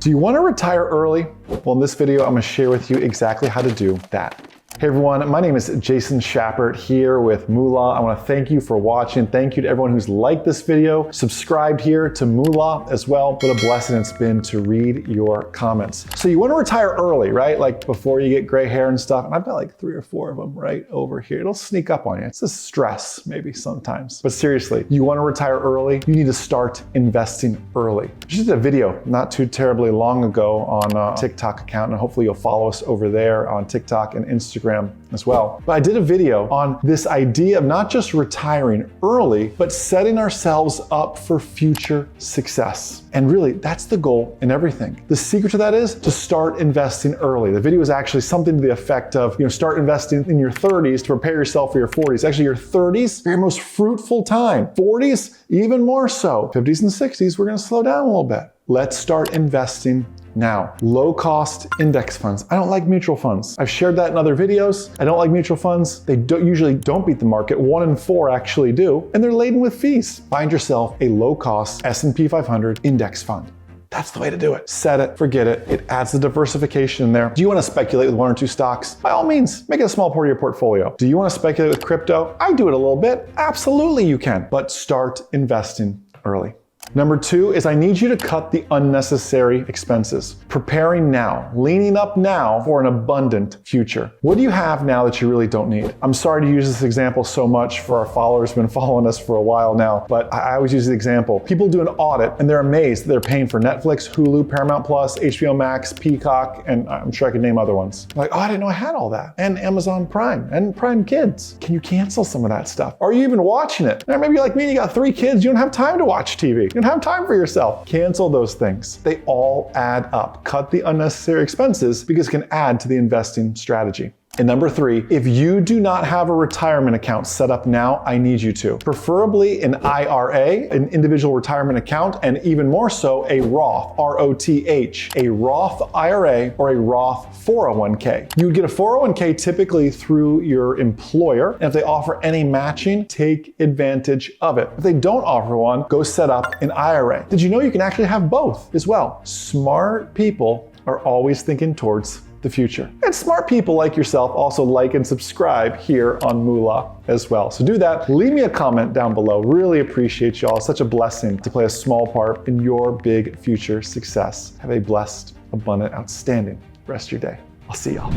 Do you want to retire early? Well, in this video, I'm going to share with you exactly how to do that. Hey everyone, my name is Jason Schappert here with Moola. I want to thank you for watching. Thank you to everyone who's liked this video, subscribed here to Moola as well. What a blessing it's been to read your comments. So you want to retire early, right? Like before you get gray hair and stuff. And I've got like 3 or 4 of them right over here. It'll sneak up on you. It's a stress maybe sometimes. But seriously, you want to retire early? You need to start investing early. I just did a video not too terribly long ago on a TikTok account, and hopefully you'll follow us over there on TikTok and Instagram as well. But I did a video on this idea of not just retiring early, but setting ourselves up for future success. And really, that's the goal in everything. The secret to that is to start investing early. The video is actually something to the effect of, start investing in your 30s to prepare yourself for your 40s. Actually, your 30s are your most fruitful time. 40s, even more so. 50s and 60s, we're gonna slow down a little bit. Let's start investing now. Low-cost index funds. I don't like mutual funds. I've shared that in other videos. I don't like mutual funds. They usually don't beat the market. 1 in 4 actually do, and they're laden with fees. Find yourself a low-cost S&P 500 index fund. That's the way to do it. Set it, forget it. It adds the diversification in there. Do you want to speculate with 1 or 2 stocks? By all means, make it a small part of your portfolio. Do you want to speculate with crypto? I do it a little bit. Absolutely you can, but start investing early. Number 2 is I need you to cut the unnecessary expenses. Preparing now, leaning up now for an abundant future. What do you have now that you really don't need? I'm sorry to use this example so much for our followers who've been following us for a while now, but I always use the example. People do an audit and they're amazed that they're paying for Netflix, Hulu, Paramount Plus, HBO Max, Peacock, and I'm sure I could name other ones. Like, oh, I didn't know I had all that. And Amazon Prime and Prime Kids. Can you cancel some of that stuff? Are you even watching it? Or maybe you're like me, you got 3 kids, you don't have time to watch TV. You don't have time for yourself. Cancel those things. They all add up. Cut the unnecessary expenses because it can add to the investing strategy. And number 3, if you do not have a retirement account set up now, I need you to. Preferably an IRA, an individual retirement account, and even more so a Roth, R-O-T-H, a Roth IRA or a Roth 401k. You would get a 401k typically through your employer, and if they offer any matching, take advantage of it. If they don't offer one, go set up an IRA. Did you know you can actually have both as well? Smart people are always thinking towards the future. And smart people like yourself also like and subscribe here on Moola as well. So do that. Leave me a comment down below. Really appreciate y'all. Such a blessing to play a small part in your big future success. Have a blessed, abundant, outstanding rest of your day. I'll see y'all.